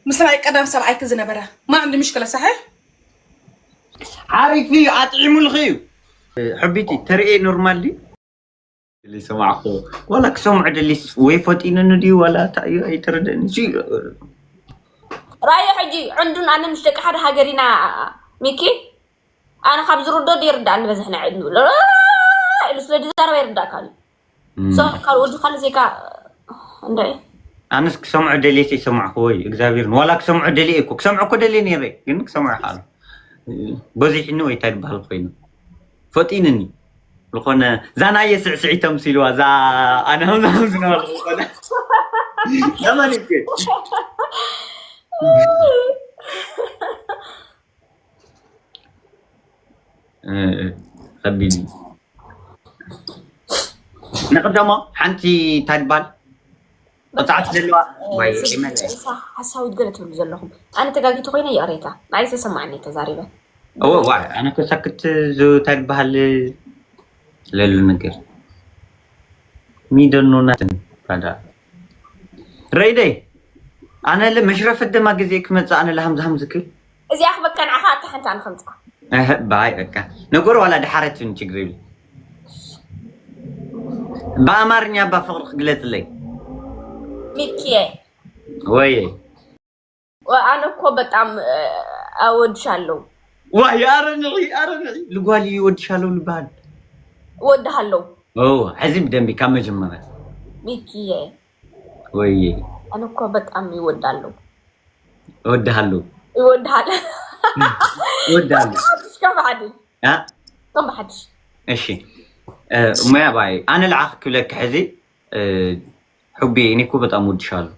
مسرعي قدام سبعي كزنبرة ما عندي مشكلة صحيح؟ عارفي أطعم الخيو حبيتي ترى نورمالي اللي سمعه ولا كسمع اللي ويفوتين ندي ولا تأيو أي تردني شيء رأي حجي عندنا أنا مش دك حد هاجرينا ميكي أنا خبز ردو دير دان بس إحنا عندنا لا بس لدي زار يردا كان صح قال ودي خلي زيكا عندي أنا كسمع دليتي سمع خوي إكزابير ولا كسمع دليكو كسمع كودلي نيري إنك سمع حال بزي إنه يتعب بهالقين فوتينني لقنا زانا يسعسعي تمثيل وزا أنا هم زنا لقنا لما نبكي خبيني نقدمه حنتي تدبل قطعت دلوا باي إيمان صح حساوي قلت لهم أنا تلاقيته هنا يا ريتا عايز أسمعني تزاريبه واي أنا كسكت زو تدبل للنجر ميدنو ناتن هذا ريدي أنا لمشرف الدم جزيك متى أنا لهم ذكر إذا أخبرك كان عخات حتى عن خمسة باي أكا نقول ولا دحرت من تجريل بأمرني بفرق قلت لي ميكي وي وأنا كوبت عم أود شالو وي أرني لقالي ود شالو البعد ود هالو عزيب دمي كم جمرة ميكي وي أنا كوبت عم يود هالو ود هالو يود هالو ود هالو كم حدش ها كم حدش إيشي ما باي أنا العاق لك حزي حبي إني كوبت أمود شالو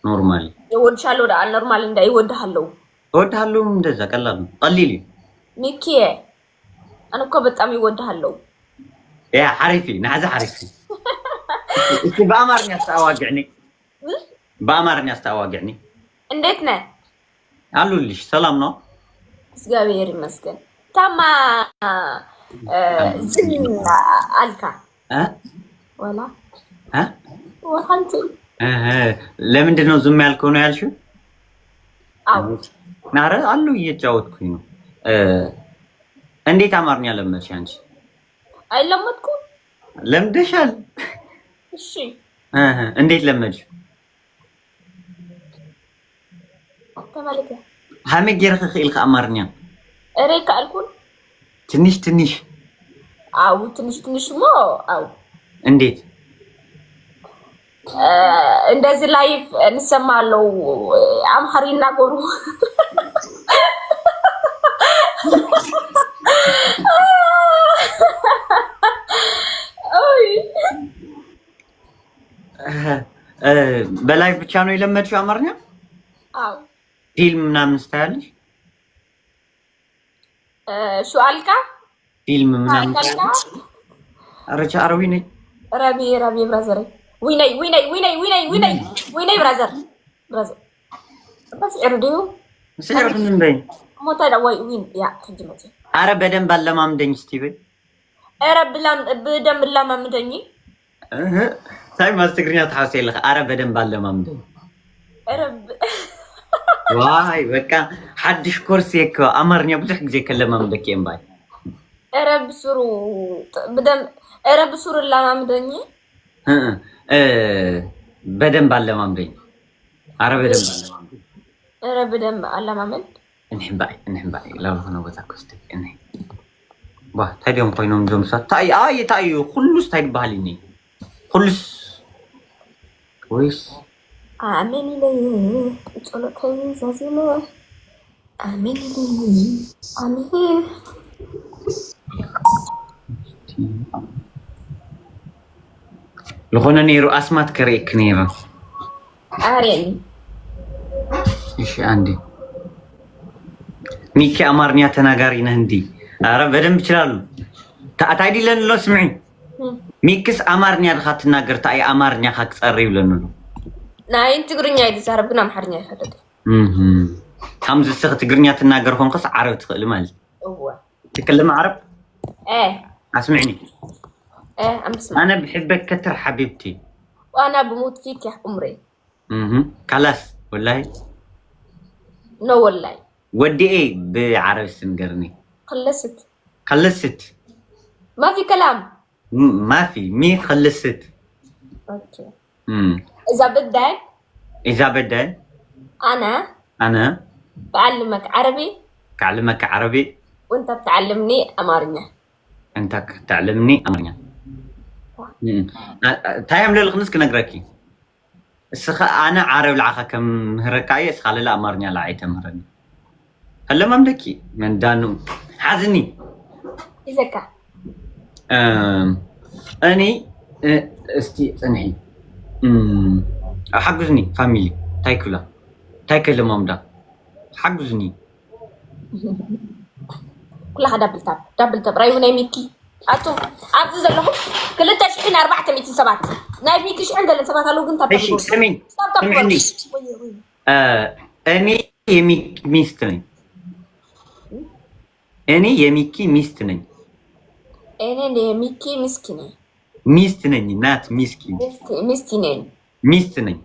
نورمالي يود شالو ده نورمال إنده يود هالو ود هالو من ده كلام قليلي ميكي أنا كوبت عم يود هالو يا حريفي نعزة حريفي إنت بأمرني أستواجعني بأمرني أستواجعني انديتنا قالوا ليش سلامنا سجابير مسكن تما زين ألكا ولا وحنتي لمن دنو زم يالكونو يالشو أو نعرف قالوا يتجاوبكينو انديت أمرني لمدش أنت أي لما تكون لمدشال الشيء انديت لمدش تمالك همي جيرخ خيلك أمرني ريك ألكون تنش أو تنش مو أو انديت እንደዚህ ላይፍ እንሰማለው አምሃሪና ጎሩ በላይ ብቻ ነው የለመድሽው አማርኛ? አዎ ፊልም ምናምን ስታያለሽ? ሹ አልካ ፊልም ምናምን ስታያለሽ? አረቻ አረቢ ነኝ ረቢ ብራዘር ويني برازر بس اردو سعر من بين موتا دواي وين يا تجمتي اره بدن باللمامدኝ እስቲ በይ اره بدن باللمامدኝ ሳይ ማስተግሪኛ ተሐሰይልህ اره بدن باللمامدኝ ረብ ዋይ በቃ ሐድሽ ኮርስ የከ አማርኛ ብዙሕ ጊዜ ከለማምደክ የምባይ ረብ ሱሩ بدن ረብ ሱሩ ለማምደኝ بدن باللمامدኝ اره بدن باللمامدኝ اره بدن باللمامد እንሕባይ ላው ነው በታከስተ እኔ ባ ታዲዮም ኮይኖም ዞምሳ ታዩ ሁሉስ ታይባልኝ ሁሉስ ወይስ አሜን ለይ ጸሎተይ ዛዚመ አሜን ለይ አሜን لخونا نيرو أسمات كريك نيرو أريني إيش عندي ميكي أمارنيا تناغاري نهندي أعرف بدن بشلال تعدي لن لو سمعي ميكس أمارنيا دخات تناغر تاي أمارنيا خاك تقريب لنو ناين تقرنيا يدي ساربنا محرنيا يفدد خمس السخ تقرنيا تناغر خون قص عرب تخيل مال تكلم عرب؟ ايه اسمعني عم بسمع أنا بحبك كتر حبيبتي وأنا بموت فيك يا عمري خلاص والله نو والله ودي ايه بعربي سنقرني خلصت ما في كلام ما في مين خلصت اوكي امم اذا بدك انا بعلمك عربي وانت بتعلمني امارنيا تايم للخنس كنقركي انا عربي العخا كم هركاي اسخال لا امارنيا لا عيتمرني هلا مملكي من دانو حزني إذا أني استي أنهي حجزني فاميلي تايكلا مامدا حجزني كلها دبل تاب رايو ناي ميكي أتو عبد زلهم كل تشحين 400 سبعة ناي ميكي شحن دل سبعة هلو كنت تبغى سمعني أني يميك ميستني أنا يميكي ميستني أنا يميكي مسكيني ميستني نات ميسكين ميستني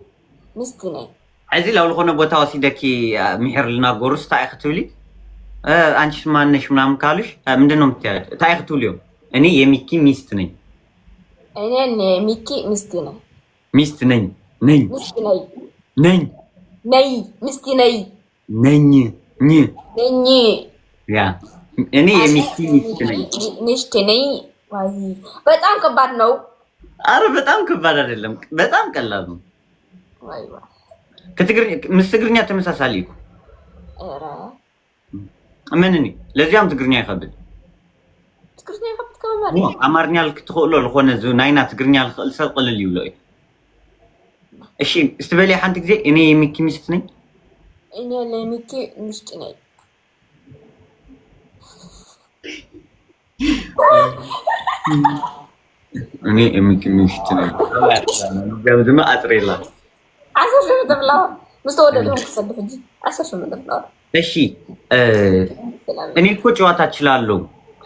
عزي لو لغونا بوتا وسيدكي محر لنا قرص تاي اختولي أنش ما نش منام كالش من دنهم تاي اختوليو أنا يميكي ميستني ميستني ني يا أنا يميكي مستني واي በጣም ከባድ ነው በጣም ከባድ አይደለም በጣም ቀላል ነው አይዋ ትግርኛ ተመሳሳሊ እኮ ኧረ ምንኒ ለዚያም ትግርኛ ይከብድ ከመማር አማርኛ ልክትኸሎ ለኾነ ናይና ትግርኛ ልኽእል ሰብ ቅልል ይብሎ እዩ እሺ እስትበሊ ሓንቲ ግዜ እኔ የሚኪ ሚስት ነኝ እኔ ለሚኪ ሚስት ነኝ እኔ የሚኪ ሚስት ነኝ ገምዝማ አጥሬላ አሰሽ ምትብላው ምስተወደደው ተሰደፈ እንጂ አሰሽ ምትብላው እሺ እኔ እኮ ጨዋታ እችላለሁ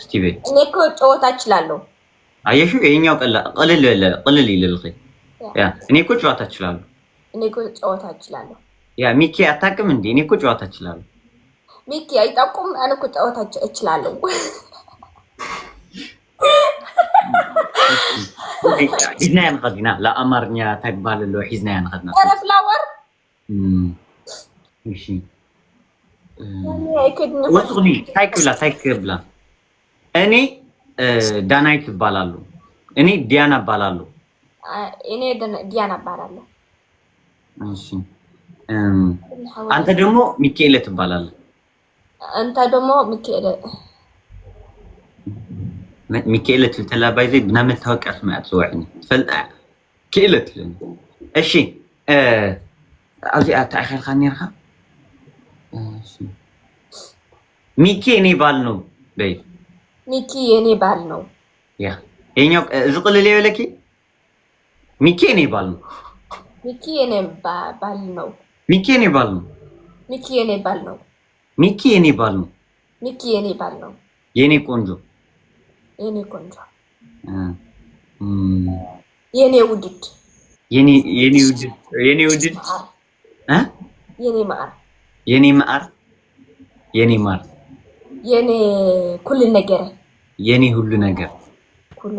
ስቲቬ እኔ እኮ ጨዋታ እችላለሁ አየሹ የኛው ቅልል ይልልኺ ያ እኔ እኮ ጨዋታ እችላለሁ ያ ሚኪ አታውቅም እንዴ እኔ እኮ ጨዋታ እችላለሁ ሚኪ አይጣቁም እኔ እኮ ጨዋታ እችላለሁ حزنا نخدنا لا أمرني تقبل له حزنا نخدنا أنا فلاور ماشي وصغني تايكبلا أني دانايت بالالو أني ديانا بالالو أني ديانا بالالو ماشي أنت دمو ميكيلة تبالال ميكيلة تلتلا بايزي بنعمل توقع سمعت سوعني تفلقع كيلة لنا اشي عاوزي تأخير خاني رخا ميكي يني بالنو بي ميكي يني بالنو يا ينيوك زقل لي ولكي ميكي يني بالنو ميكي يني بالنو ميكي يني بالنو ميكي يني بالنو ميكي يني بالنو ميكي يني بالنو يني كونجو يني كونجو يني ودد يني ودد ها يني مار يني مار يني مار يني كل ነገር يني ሁሉ ነገር كل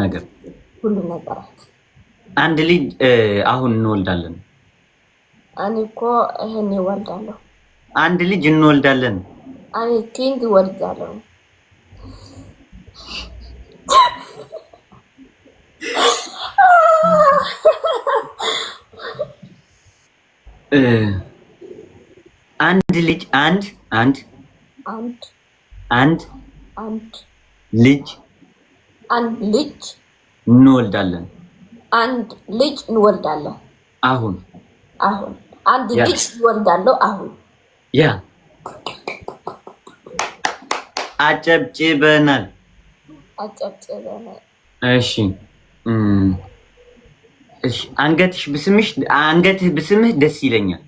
ነገር ሁሉ ነገር አንድ ልጅ አሁን እንወልዳለን እኔ እኮ ይሄን ይወልዳለሁ አንድ ልጅ እንወልዳለን እኔ ቲንግ ይወልዳለሁ አንድ ልጅ አንድ ልጅ እንወልዳለን አንድ ልጅ እንወልዳለን አሁን አንድ ልጅ እንወልዳለሁ አሁን ያ አጨብጭበናል እሺ እሺ አንገትህ ብስምህ ደስ ይለኛል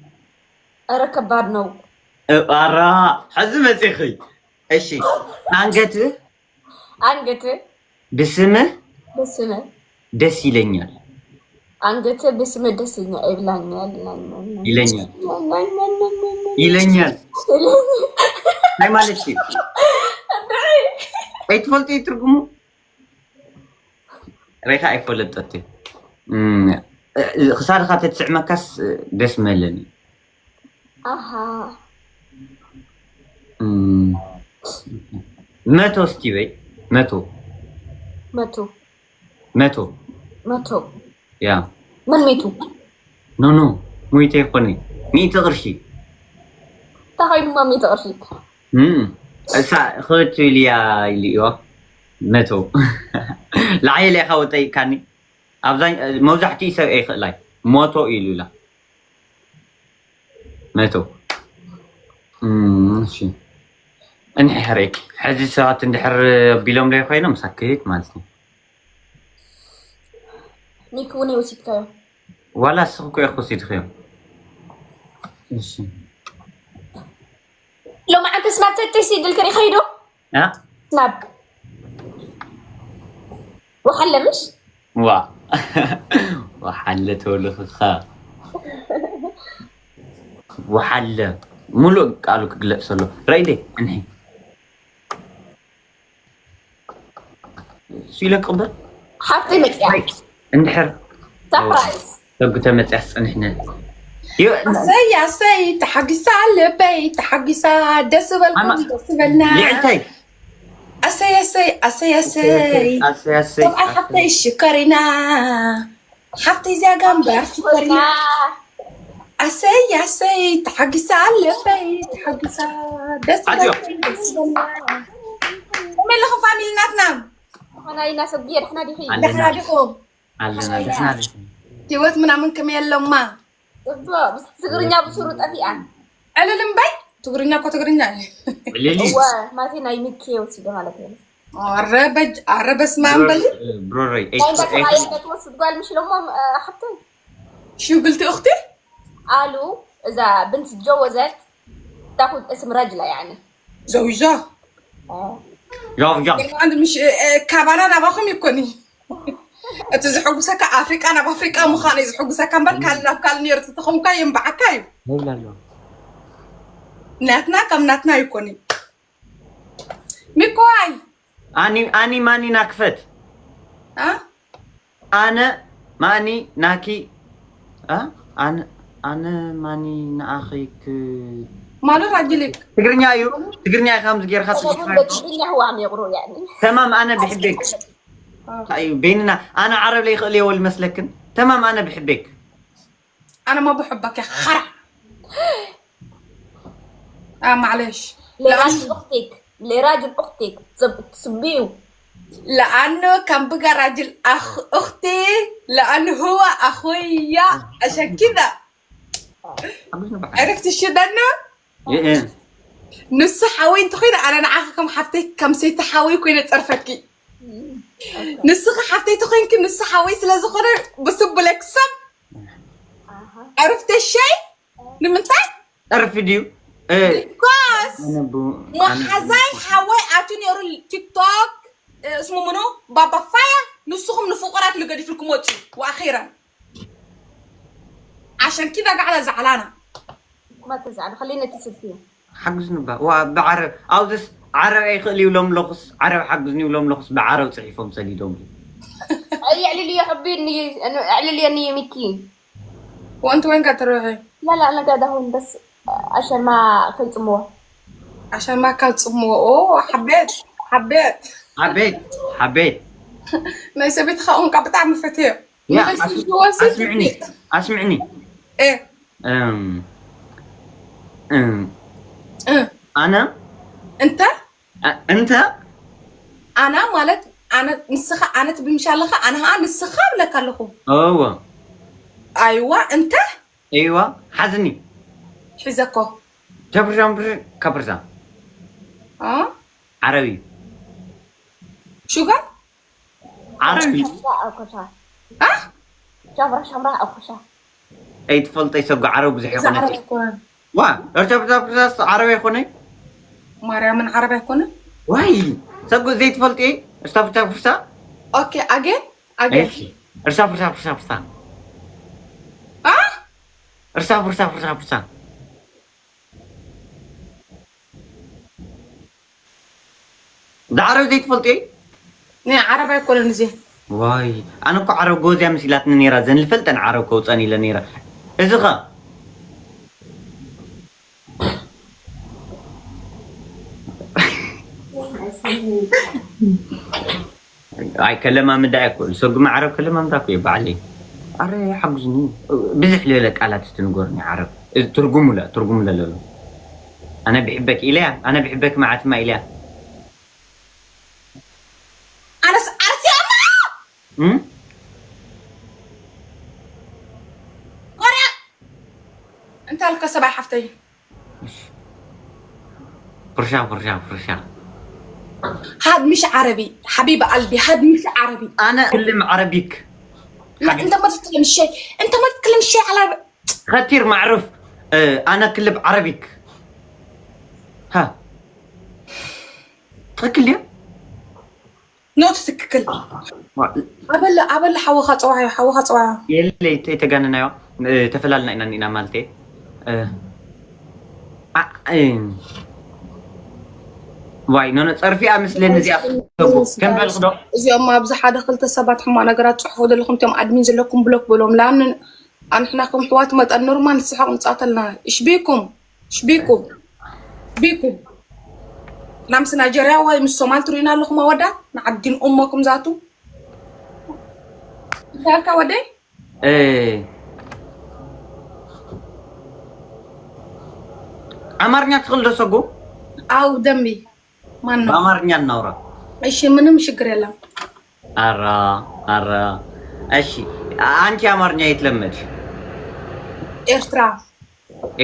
ኧረ ከባድ ነው ኧረ ሕዚ መፅኺ እሺ አንገትህ ብስምህ ደስ ይለኛል አንገተ በስመ ደስኛ ይብላኛል ይለኛል ናይ ማለት ሲ አይትፈልጥ ይትርጉሙ ረይካ አይፈለጠት خسارة خاطر تسع مكاس دس ملني اها ماتو ستيوي ماتو يا من ميتو نو ميتو يقني ميتو غرشي تخيل ما ميتو غرشي خذت لي ايوا ماتو العيله خوتي كاني أبزاين موزعتي سو إيه خلاي موتو إيلولا ماتو شي انحريك حزي ساعات اندحر بيلوم لي خوينا مسكيت مالتني ميكوني وسيتكايو ولا سوكو يا خوسيت خيو شي لو ما انت سناب تسي دلكري خيدو ها سناب وحلمش وا وحلته لخخا وحل ملو قالوا كغلصلو رايدي انهي سيلا قبل حطي متياك اندحر سبرايز تبقى متياس نحن سي تحقيسا على بيت تحقيسا دسبلكم دسبلنا لعتي أسي طبعا حتى الشكرنا حتى إذا جنبه شكرنا أسي تحقيسا على بيت تحقيسا دسبلنا من لهم فاميلناتنا احنا لينا صدير احنا دخيل احنا دخوم علنا جوات منا منكم يلا ما بس تقرنيا بصورة أفيان أنا لمبي تقرنيا كو تقرنيا ليلي ما فينا يمكي وسيدو مالك عرب اسمع بلي بروري عندك رايك توصل قال مش لهم حتى شو قلتي أختي؟ قالوا إذا بنت تجوزت تاخذ اسم رجلة يعني زوجة جاف عند مش كابانا أنا باخم يكوني أتزحق سكا أفريقيا أنا بأفريقيا مخاني يزحق سكا بركال كال نيرت تخم كاي ينبعكاي لا ناتنا كم ناتنا يكوني ميكواي أني ماني ناكفت أنا ماني ناكي أنا ماني ناخيك مالو راجلك تقرنيا خامس غير خاص تقرنيا هو عم يغرو يعني تمام أنا بحبك أيوة بيننا أنا عرب لي خلي أول مسلكن تمام أنا بحبك أنا ما بحبك يا خرع معلش لراجل أختك تسبيه لأنه كان بقى راجل أختي لأنه هو أخويا عشان كذا عرفت الشي ده إيه نص حاوي تخيل أنا نعاقة كم حفتي كم سيت حاوي كوينة تعرفكي نص حفتي تخيل كم نص حاوي سلازو خنا بصب لك سب عرفت الشيء نمتى أعرف فيديو كويس ما حزاي حاوي أعطوني أرو التيك توك اسمه منو بابا فايا نصهم الفقراء اللي قاعدين في الكوموتي وأخيرا عشان كذا قاعدة زعلانة ما تزعل خلينا نتصل فيه حجزني بقى وبعرب عاوز عرب يخلي ولهم لخص عرب حجزني ولهم لخص بعرب صحيفهم سديدهم يعني لي يا حبيبي انه اعلن لي اني مكين وانت وين قاعده تروحي؟ لا انا قاعده هون بس عشان ما اكلت اموه عشان ما اكلت اموه اوه حبيت ما يسبيت خاون قاعده تعمل فتيه اسمعني ايه انا انت انا مالت انا نسخه انا تبي مشالخه انا نسخه لك لكم ايوه انت ايوه حزني حزكو جبر كبرزان عربي شو قال عربي جبر شمراء او خشا اي تفلطي سوق عربي زي يكون ارجع عربي يكون مريم من عربي يكون واي سوق زي تفلطي استفتا اوكي اجين ارجع ارسا ده عرب زي تفلطي ني عربي كل نزي واي انا كو عرب جوزيا مسيلاتني نيرا زين الفلتن عرب كوصاني لنيرا ازغا اي كلمه مدايكل سوق ما عرب كلمه مداكو يبعلي اري حقزني بزح لك على تستنقرني عرب ترجموا لا انا بحبك إله انا بحبك معت ما إله انا عرسي اما قرا انت لك سبع حفتي فرشا هاد مش عربي حبيب قلبي هاد مش عربي انا اتكلم عربيك لا انت ما تتكلم شيء على خطير معروف انا كلب عربيك ها تكلم نوت تككل قبل حوخه صواعي يلي تجننايو تفلالنا إنا مالتي واي نو نصرفي امسل نزي كم بالخدو እዚኦም ኣብዚ ሓደ ክልተ ሰባት ሕማ ነገራት ጽሕፉ ዘለኹም ቶም ኣድሚን ዘለኩም ብሎክ ብሎም ላን ኣንሕና ከም ሕዋት መጠን ኖርማል ንስሓቅ ንጻተልና እሽቢኩም ናምስ ናይጀርያ ወይ ምስ ሶማል ትሪና ኣለኹም ኣወዳት ንዓዲን ኡሞኩም ዛቱ ዳርካ ወደይ አማርኛ ትኽእል ዶ ሰጉ አው ደምቢ ማነው በአማርኛ እናውራ እሺ ምንም ችግር የለም አራ እሺ አንቺ አማርኛ የትለመድሽ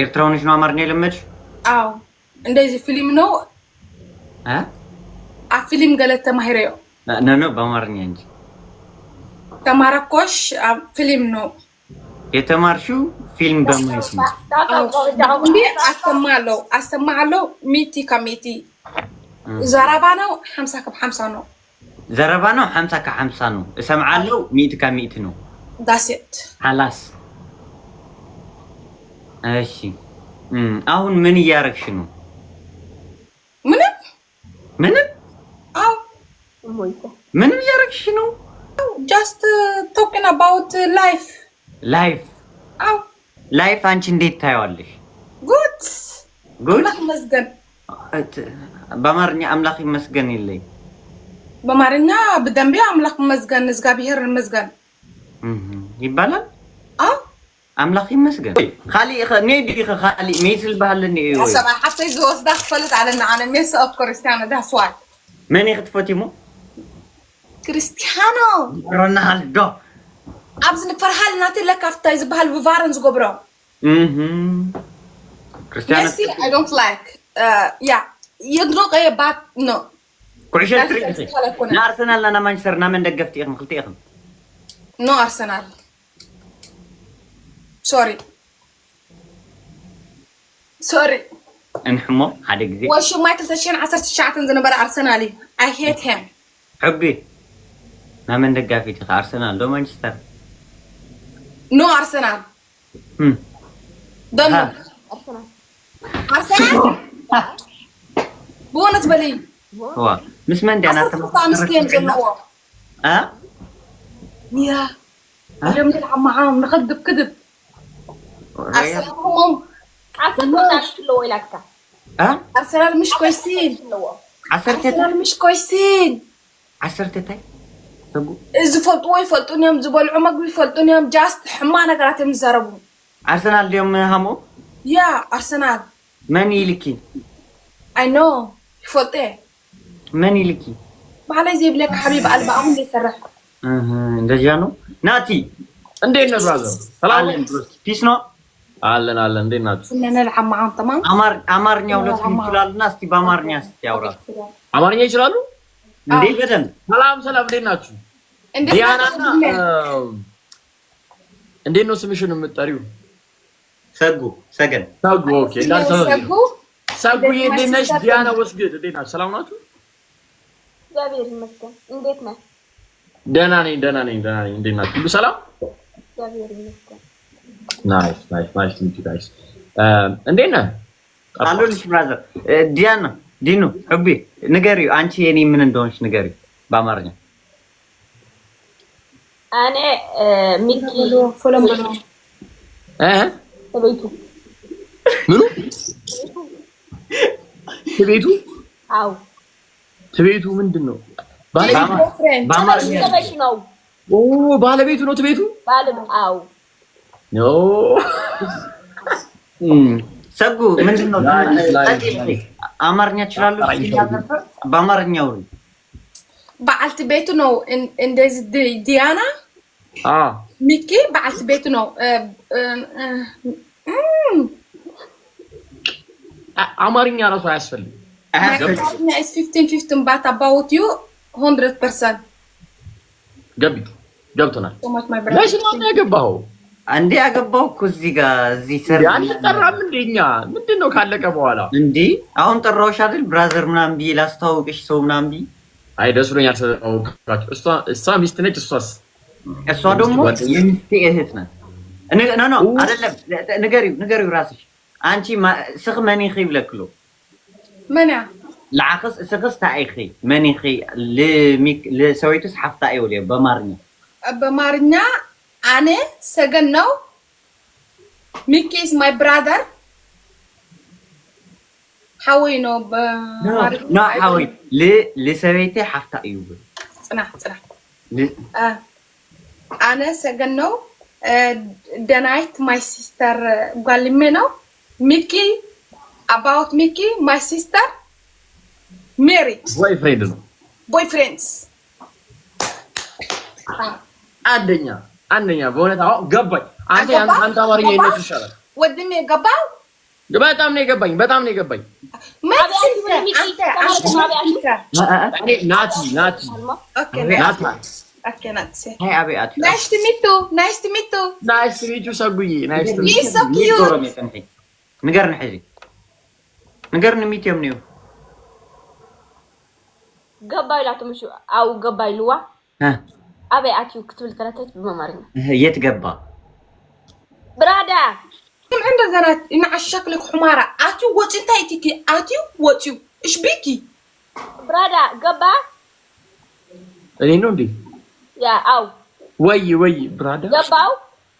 ኤርትራውንሽ ነው አማርኛ የለመድሽ አው እንደዚህ ፊልም ነው ፊልም ገለተ ማህሪዮ ኖ በአማርኛ እንጂ ተማረኮሽ ፊልም ነው የተማርሽው ፊልም በማየት ነው አሰማለው ሚቲ ከሚቲ ዘረባ ነው 50 ከ50 ነው ዘረባ ነው 50 ከ50 ነው እሰምዓለው 100 ከ100 ነው ዳሴት خلاص እሺ አሁን ምን እያረግሽ ነው ምንም አው ምን እያረግሽ ነው just talking about life አው ላይፍ አንቺ እንዴት ታያዋለሽ ጉድ አምላክ ይመስገን በአማርኛ አምላክ ይመስገን ይለኝ በአማርኛ በደንብ አምላክ ይመስገን እግዚአብሔር ይመስገን ይባላል አው አምላክ ይመስገን خالي ነዲ خالي ሜስል ባህልኒ እዩ ሰባ حتى ዝወስዳ خفلت علينا انا ميس اوف كريستيانو ده سؤال من يختفوتيمو كريستيانو رونالدو ابز نفرحال ناتي لك افتاي زبال فيفارن زغبرو كريستيانو ميسي I don't like yeah يدرق اي بات نو كويشة تريكسي نا ارسنال نا مانشستر نا من دقفتي اخم خلتي اخم نو ارسنال سوري انحمو حدا غزي وشو مايكل تشين 19 زنبر ارسنالي I hate him حبي نا من دقافتي ارسنال لو مانشستر نو ارسنال دون ارسنال بونت بلي هو مش من دي انا تمام يا اليوم نلعب معاهم نخدب كذب ارسنال مش كويسين عسرتتي يفلطون يوم زبالعو مقبي يفلطون يوم جاست حما نقرات يمزربو ارسنال اليوم همو يا ارسنال من يلكي I know يفلطي من يلكي بعلي زي بلاك حبيب قلبه عم يسرح እንደጃኑ ናቲ እንዴት ነህ ብራዘር ሰላም ፒስ ነው አለን እንዴት ናችሁ እንልዓም ማዓም ተማም አማርኛ ሁለቱም ይችላልና እስቲ በአማርኛ እስቲ ያውራ አማርኛ ይችላሉ እንዴ በደንብ ሰላም እንዴት ናችሁ ዲያናና እንዴት ነው ስምሽን የምትጠሪው ሰገን ኦኬ ሰጉ እንዴት ነሽ ዲያና ወስግድ እንዴት ናችሁ ሰላም ናችሁ እግዚአብሔር ይመስገን እንዴት ነህ ደህና ነኝ እንዴት ናችሁ ሁሉ ሰላም እግዚአብሔር ይመስገን Nice to meet you guys. እንዴት ነህ? አሉልሽ ብራዘር ዲያና ዲኑ ሕቢ ንገሪው አንቺ የኔ ምን እንደሆንሽ ንገሪው በአማርኛ እኔ ሚኪ ቤቱ ምኑ ቤቱ አው ቤቱ ምንድን ነው? በአማርኛ ነው። ኦ ባለቤቱ ነው ቤቱ አው ኖ ሰጉ ምንድን ነው? አማርኛ ይችላሉ? በአማርኛው በዓልቲ ቤቱ ነው እንደዚህ ዲያና ሚኪ በዓልቲ ቤቱ ነው። አማርኛ ራሱ አያስፈልግም። is 15 but about you 100%. ገብቶናል። So much my brother. ለሽ ነው ያገባው አንዴ ያገባው እኮ እዚህ ጋር እዚህ ሰር ያልጠራም እንደኛ ምንድነው ካለቀ በኋላ እንዴ አሁን ጠራውሽ አይደል ብራዘር ምናምን ብዬ ላስተዋውቅሽ ሰው ምናምን ብዬ አይ ደስ ብሎኛል። እሷ ሚስት ነች። እሷ ደግሞ የሚስቴ እህት ናት። ኖ አይደለም ንገሪው ራስሽ አንቺ ስኽ መኒኺ ይብለክሎ منع العكس سخس تاعيخي منيخي لسويتس حفتا ايولي بمارنيا انا سجنو ميكي is my brother حوي نو نو حوي لسويتي حفتا ايولي صنع انا سجنو دنايت my sister قال لي منو ميكي about Mickey, my sister, married. Boyfriends. አንደኛ በእውነት አሁን ገባኝ። አንተ አማርኛ ይነሱ ይሻላል። ወድሜ ገባው? በጣም ነው የገባኝ። Nice to meet you. ሰጉዬ He's so cute. ንገርኒ ሕዚ ንገርኒ ሚትዮም ነው ገባይ ላቱ ምሹ አው ገባይ ልዋ አበይ አትዩ ክትብል ከላተት በመማርኛ የት ገባ ብራዳ عند زنات إن عشقلك حمارة أتيو واتش أنت تيجي أتيو واتيو إيش بيكي برادا قبا أنا نودي يا أو وي برادا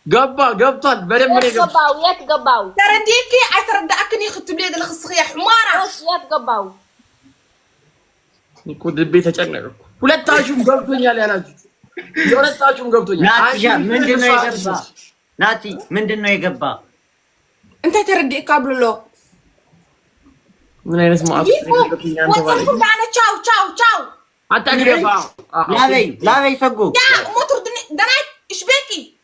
قبطان بدل ما قباو يات قباو ترى ديكي أتردأكني ختم لي هذا الخصخية حمارة يات قباو يكون البيت أجنك ولا تاجم قبطوني على ناجي ولا تاجم قبطوني ناتي من دنو يقبا انت تردي قبل له من اين اسمه وصلكم معنا تشاو انت قريبا لا بي سقو يا موتور دنايت ايش بيكي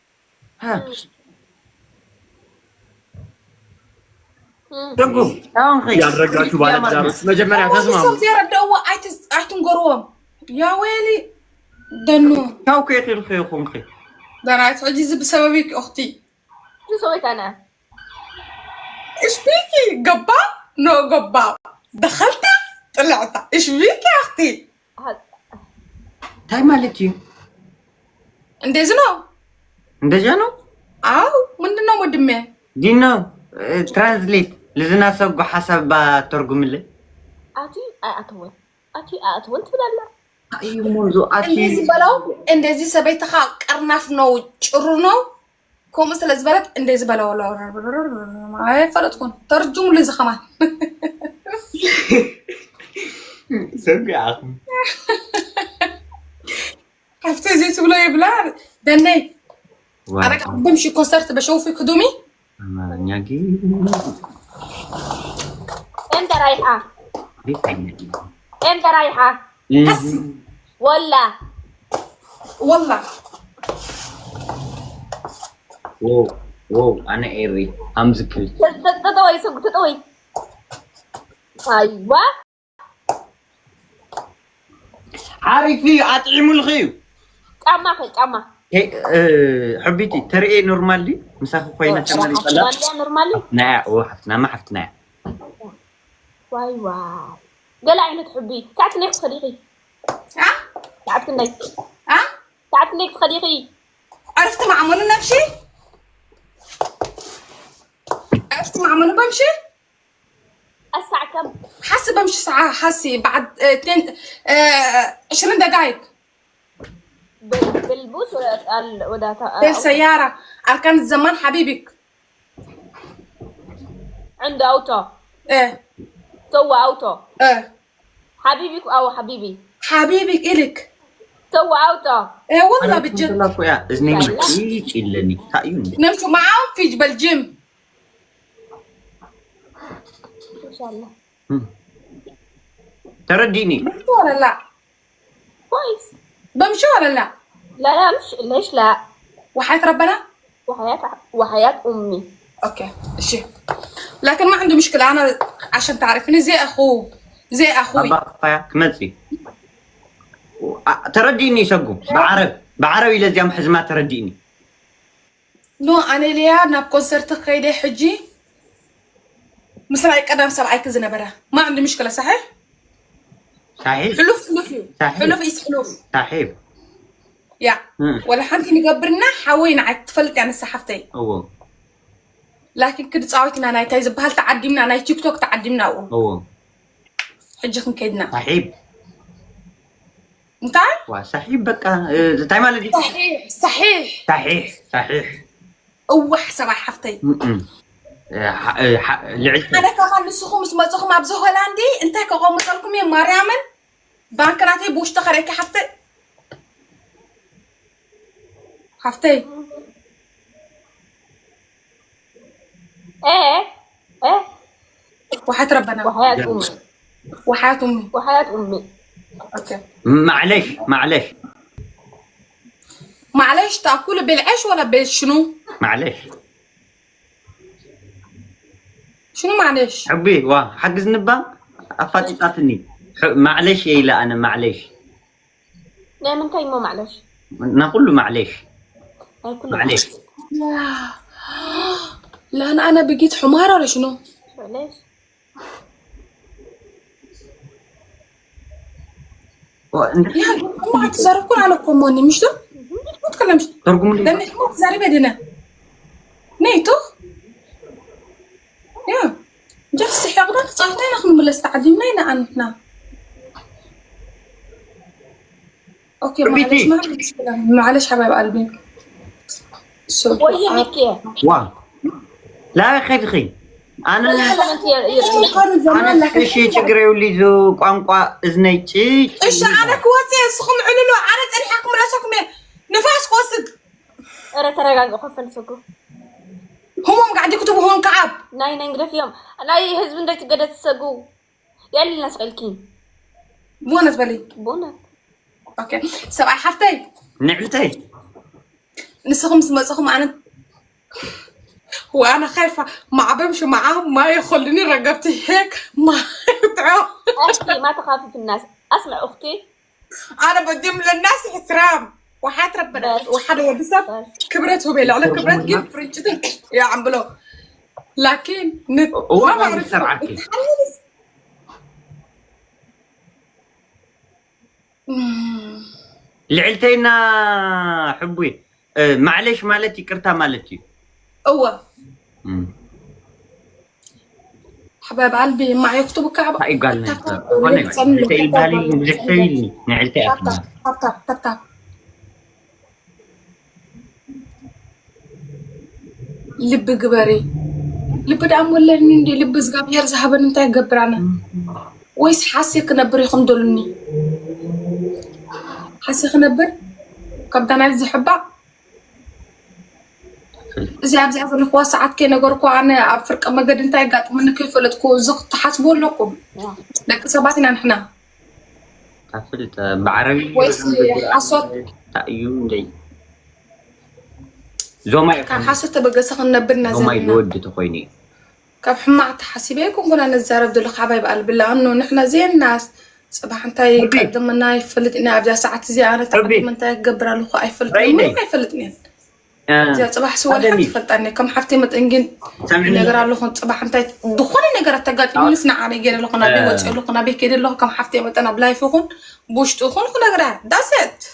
سقو تاون خي يا رجعتو بعد جارس مجمريا تسمع صوت يردوا ايتن قروم يا ويلي دنو تاو كي خير خونخي دنايت عجيز بسببك اختي شو سويت انا ايش بيكي قبا نو قبا دخلت طلعت ايش بيكي يا اختي تاي مالتي اندزنو او ምንድነው ወድሜ ዲኖ ትራንስሌት ለዝና ሰው ሐሳብ ተርጉም ለይ አትወን ትብላላ አይ ሞዞ እንደዚህ ሰበይተኻ ቀርናፍ ነው ጭሩ ነው ኮም ስለዚህ በለት እንደዚህ በለው አይ ፈለጥኩን ተርጁም ለዚህ ከማን ሰቢያህ كيف زيت ولا يبلع دني انا بمشي كونسرت بشوفك هدومي نياجي انت رايحه والله واو انا ايري امزكل تطوي ايوه عارفي اطعموا الخيو قاما حبيتي ترى نورمالي مساخ خوينا تمالي طلع نورمالي نعم وحفتنا ما حفتنا واي قال عينك حبي تعرفني صديقي تعرفني صديقي عرفت معمول نفسي مع منو بمشي؟ الساعة كم؟ حاسة بمشي ساعة حاسة بعد 20 دقايق بالبوس ولا بالسيارة. كانت زمان حبيبك عنده أوتو. ايه سوى أوتو. ايه حبيبك أو حبيبي؟ حبيبك إلك سوى أوتو. ايه والله بجد. يا إذني مكيش إلني تأيون نمشوا معاهم في بالجيم إن شاء الله. ترديني بمشوا ولا لا؟ كويس. بمشوا ولا لا؟ لا مش ليش لا؟ وحياة ربنا؟ وحياة أمي. اوكي اشي لكن ما عنده مشكلة. أنا عشان تعرفيني زي أخوي أبا كمزي ترديني شقو بعربي لازم حزمات ترديني. نو أنا ليا ناب كونسرت خيدي حجي مسرعي قدام سبعي كزنبرة ما عندي مشكلة. صحيح؟ صحيح حلوف إيس حلوف صحيح يا ولا حنتي نقبرنا حاوينا عاد تفلت يعني الصحفتي أوه لكن كده صاوتنا أنا تايز بهال تعدينا أنا تيك توك تعدينا أوه حجكم كيدنا صحيح متاع صحيح بقى تعمل دي صحيح أوح سبعي حفتي أنا كمان نسخهم اسمه نسخهم أبزه هولندي أنت كقوم مثلكم يا مريم بانكناتي بوش تخريك حفتي إيه وحياة ربنا وحياة أمي أوكي معلش تأكل بالعيش ولا بالشنو؟ شنو معلش؟ حبي حجز نبا أفاتيتني معلش إيه لا أنا معلش لا من تيمو معلش نقول له معلش لا أنا بقيت حمارة ولا شنو؟ معلش يا ما تصرفكم على كوموني مش ده؟ ما تكلمش ترجم لي ده نحن تزاري بدنا نيتو يا جالس حقنا تصاحتين أخذ من الاستعدين نينا أنتنا أوكي معلش ما عندي مشكلة معلش حبايب قلبي وهي مكية لا خي أنا أنا شيء تقرأ ولي ذو قانقا إذني تيج إيش أنا كواتي سخم عللو عرض الحكم راسكم نفاس قوسد أنا ترى أخفل سكو هم قاعد يكتبوا هون كعب ناي نقدر فيهم أنا هزبن ده تقدر تسقو يالي الناس قالكين بونت بالي بونت أوكي سبعي حفتي نعلتي نسخهم أنا وأنا خايفة ما بمشي معاهم ما يخليني رقبتي هيك ما يتعب أختي ما تخافي في الناس أسمع أختي أنا بديم للناس احترام وحياة ربنا وحدا يلبسها كبرت هو بيلعب لك كبرت كيف فرنجتك يا عم بلو لكن ما بعرف سرعتي لعلتينا حبي معلش مالتي كرتا مالتي أوه حبايب قلبي ما يكتبوا كعب هاي قال لي نعلتي البالي نعلتي نعلتي أكنا طب لب قبري لب دعم ولا ندي لب زقاب يرز هبن انت قبرانا ويس حاسيك نبر يخندلني حاسيك نبر كبدنا عايز حبا زعب الأخوة ساعات كي نقولكوا أنا أفرق أما قد انت قاعد من كيف لتكون زق تحسبوا لكم لكن سباتنا نحن قفلت بعربي ويس حصوت تأيون دي زوما كان حاسة بقى سخن نبرنا زوما يود تخويني كاب حماعة حسيبيكم كنا نزارب دول حبايب قلب الله إنه نحن زي الناس صباح انتي قدم لنا يفلت إني أبدا ساعات زيارة تقدم انتي قبر له خا يفلت ما يفلتني زي صباح سوالف فلتني كم حفتي متنجن نقرأ له صباح انتي دخولي نقرأ تقال إني نسمع على جيل له قنابي وتسأل له قنابي كده له كم حفتي متنا بلاي فوقن بوش تخون خنا نقرأ that's it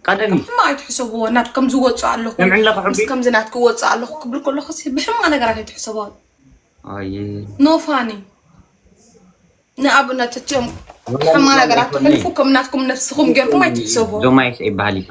قدني ما يتحسبوا ناتكم زوجوا على سمع لك حبي بس كم زنات كوجوا على قبل كل خص بحما أنا قرأت يتحسبوا اي نو فاني نأبنا تتيم بحما أنا قرأت تحلفوا كم ناتكم نفسكم غيركم ما يتحسبوا زو ما يسعي بالي